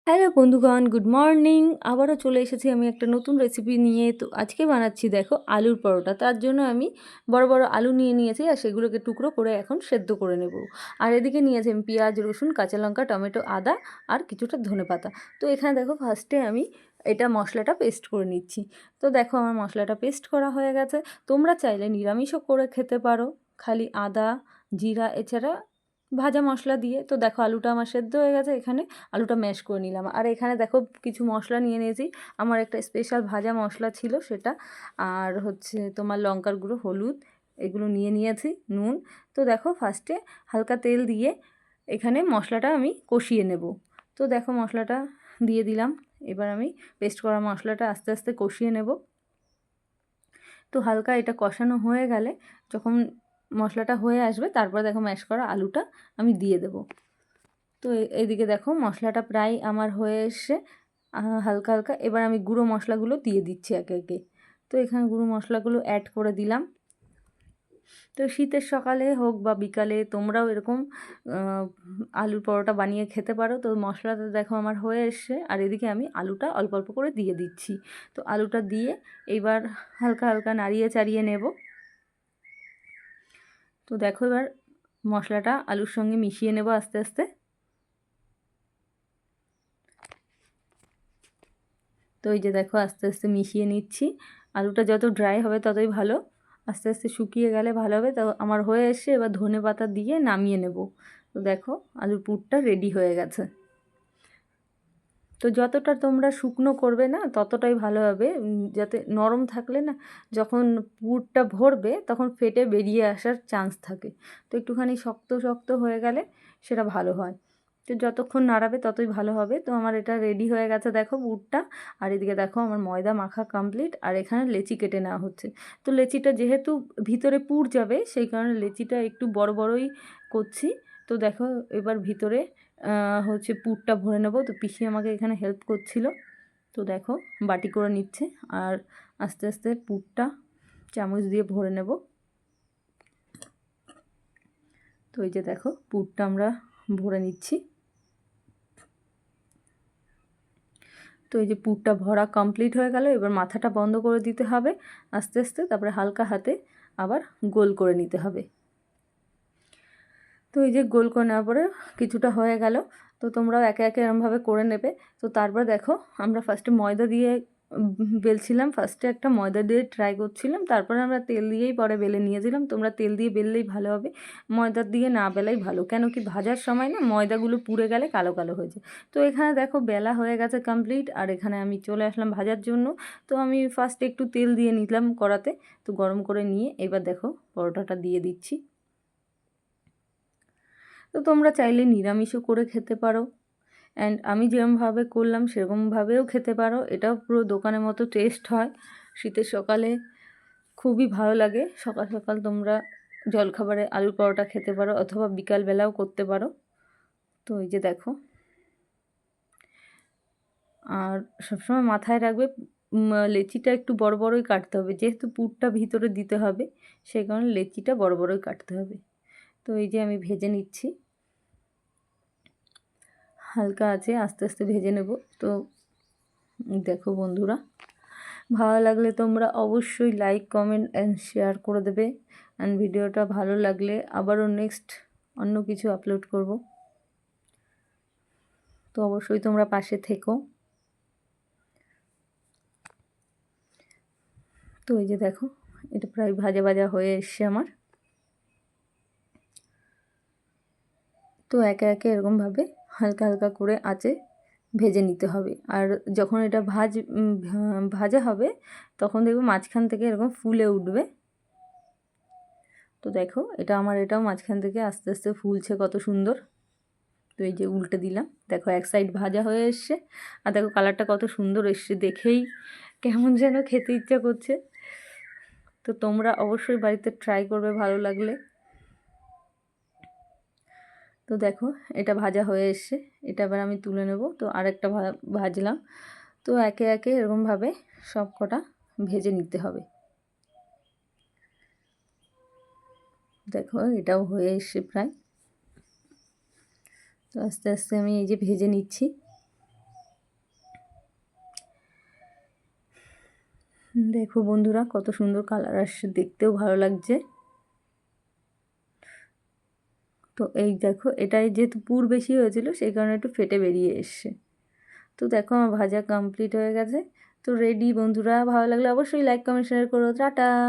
Hello বন্ধুগণ, good morning. আবারও চলে এসেছি আমি একটা নতুন রেসিপি নিয়ে। তো আজকে বানাচ্ছি দেখো আলুর পরোটা। তার জন্য আমি বড় বড় আলু নিয়ে নিয়েছি আর সেগুলোকে টুকরো করে এখন সেদ্ধ করে নেব। আর এদিকে নিয়েছি আমি পেঁয়াজ, রসুন, কাঁচা লঙ্কা, টমেটো, আদা আর কিছুটা ধনেপাতা। তো এখানে দেখো ফার্স্টে আমি এটা মশলাটা পেস্ট করে নিচ্ছি। তো দেখো আমার মশলাটা পেস্ট করা হয়ে গেছে। তোমরা চাইলে নিরামিষও করে খেতে পারো, খালি আদা, জিরা এছাড়া ভাজা মশলা দিয়ে। তো দেখো আলুটা আমার সেদ্ধ হয়ে গেছে, এখানে আলুটা ম্যাশ করে নিলাম। আর এখানে দেখো কিছু মশলা নিয়ে নিয়েছি। আমার একটা স্পেশাল ভাজা মশলা ছিল সেটা, আর হচ্ছে তোমার লঙ্কার গুঁড়ো, হলুদ, এগুলো নিয়ে নিয়েছি, নুন। তো দেখো ফার্স্টে হালকা তেল দিয়ে এখানে মশলাটা আমি কষিয়ে নেব। তো দেখো মশলাটা দিয়ে দিলাম। এবার আমি পেস্ট করা মশলাটা আস্তে আস্তে কষিয়ে নেব। তো হালকা এটা কষানো হয়ে গেলে, যখন মশলাটা হয়ে আসবে, তারপর দেখো ম্যাশ করা আলুটা আমি দিয়ে দেব। তো এইদিকে দেখো মশলাটা প্রায় আমার হয়ে এসে হালকা হালকা। এবার আমি গুঁড়ো মশলাগুলো দিয়ে দিচ্ছি একে একে। তো এখানে গুঁড়ো মশলাগুলো অ্যাড করে দিলাম। তো শীতের সকালে হোক বা বিকালে তোমরাও এরকম আলুর পরোটা বানিয়ে খেতে পারো। তো মশলাটা দেখো আমার হয়ে এসছে, আর এদিকে আমি আলুটা অল্প অল্প করে দিয়ে দিচ্ছি। তো আলুটা দিয়ে এইবার হালকা হালকা নাড়িয়ে চাড়িয়ে নেব। তো দেখো এবার মশলাটা আলুর সঙ্গে মিশিয়ে নেব আস্তে আস্তে। তো এই যে দেখো আস্তে আস্তে মিশিয়ে নিচ্ছি। আলুটা যত ড্রাই হবে ততই ভালো, আস্তে আস্তে শুকিয়ে গেলে ভালো হবে। তো আমার হয়ে এসছে, এবার ধনেপাতা দিয়ে নামিয়ে নেব। তো দেখো আলুর পুরটা রেডি হয়ে গেছে। তো যতটা তোমরা শুকনো করবে না ততটাই ভালো হবে, যাতে নরম থাকলে না যখন পুরটা ভরবে তখন ফেটে বেরিয়ে আসার চান্স থাকে। তো একটুখানি শক্ত শক্ত হয়ে গেলে সেটা ভালো হয়। তো যতক্ষণ নাড়াবে ততই ভালো হবে। তো আমার এটা রেডি হয়ে গেছে দেখো পুরটা। আর এদিকে দেখো আমার ময়দা মাখা কমপ্লিট, আর এখানে লেচি কেটে নেওয়া হচ্ছে। তো লেচিটা যেহেতু ভিতরে পুর যাবে, সেই কারণে লেচিটা একটু বড় বড়ই করছি। তো দেখো এবার ভিতরে হচ্ছে পুরটা ভরে নেব। তো পিসি আমাকে এখানে হেল্প করছিল। তো দেখো বাটি করে নিচ্ছে, আর আস্তে আস্তে পুরটা চামচ দিয়ে ভরে নেব। তো এই যে দেখো পুরটা আমরা ভরে নিচ্ছি। তো এই যে পুরটা ভরা কমপ্লিট হয়ে গেল। এবার মাথাটা বন্ধ করে দিতে হবে আস্তে আস্তে, তারপরে হালকা হাতে আবার গোল করে নিতে হবে। তো এই যে গোল করে নেওয়ার পরে কিছুটা হয়ে গেল। তো তোমরাও একে একে এরমভাবে করে নেবে। তো তারপর দেখো আমরা ফার্স্টে ময়দা দিয়ে বেলছিলাম। ফার্স্টে একটা ময়দা দিয়ে ট্রাই করছিলাম, তারপরে আমরা তেল দিয়েই পরে বেলে নিয়েছিলাম। তোমরা তেল দিয়ে বেললেই ভালো হবে, ময়দা দিয়ে না বেলাই ভালো। কেন কি ভাজার সময় না ময়দাগুলো পুড়ে গেলে কালো কালো হয়ে যায়। তো এখানে দেখো বেলা হয়ে গেছে কমপ্লিট, আর এখানে আমি চলে আসলাম ভাজার জন্য। তো আমি ফার্স্টে একটু তেল দিয়ে নিলাম কড়াতে। তো গরম করে নিয়ে এবার দেখো পরোটাটা দিয়ে দিচ্ছি। তো তোমরা চাইলে নিরামিষও করে খেতে পারো, অ্যান্ড আমি যেরকমভাবে করলাম সেরকমভাবেও খেতে পারো। এটাও পুরো দোকানের মতো টেস্ট হয়। শীতের সকালে খুবই ভালো লাগে। সকাল সকাল তোমরা জলখাবারে আলুর পরোটা খেতে পারো, অথবা বিকালবেলাও করতে পারো। তো এই যে দেখো, আর সবসময় মাথায় রাখবে লেচিটা একটু বড় বড়ই কাটতে হবে, যেহেতু পুরটা ভিতরে দিতে হবে সেই কারণে লেচিটা বড় বড়ই কাটতে হবে। তো এই যে আমি ভেজে নিচ্ছি, হালকা আছে আস্তে আস্তে ভেজে নেব। তো দেখো বন্ধুরা, ভালো লাগলে তোমরা অবশ্যই লাইক, কমেন্ট অ্যান্ড শেয়ার করে দেবে। অ্যান্ড ভিডিওটা ভালো লাগলে আবারও নেক্সট অন্য কিছু আপলোড করব। তো অবশ্যই তোমরা পাশে থেকো। তো এই যে দেখো এটা প্রায় ভাজা ভাজা হয়ে এসছে আমার। তো একে একে এরকমভাবে হালকা হালকা করে আঁচে ভেজে নিতে হবে। আর যখন এটা ভাজা হবে তখন দেখবে মাঝখান থেকে এরকম ফুলে উঠবে। তো দেখো এটাও মাঝখান থেকে আস্তে আস্তে ফুলছে কত সুন্দর। তো এই যে উল্টে দিলাম, দেখো এক সাইড ভাজা হয়ে এসছে, আর দেখো কালারটা কত সুন্দর এসছে, দেখেই কেমন যেন খেতে ইচ্ছা করছে। তো তোমরা অবশ্যই বাড়িতে ট্রাই করবে ভালো লাগলে। তো দেখো এটা ভাজা হয়ে এসছে, এটা আবার আমি তুলে নেব। তো আরেকটা ভাজলাম। তো একে একে এরকমভাবে সব কটা ভেজে নিতে হবে। দেখো এটাও হয়ে এসছে প্রায়। তো আস্তে আস্তে আমি এই যে ভেজে নিচ্ছি। দেখো বন্ধুরা কত সুন্দর কালার আসছে, দেখতেও ভালো লাগছে। তো এই দেখো, এটাই যেহেতু পুর বেশি হয়েছিল সেই কারণে একটু ফেটে বেরিয়ে এসছে। তো দেখো আমার ভাজা কমপ্লিট হয়ে গেছে। তো রেডি বন্ধুরা, ভালো লাগলে অবশ্যই লাইক কমেন্ট শেয়ার করো। টাটা।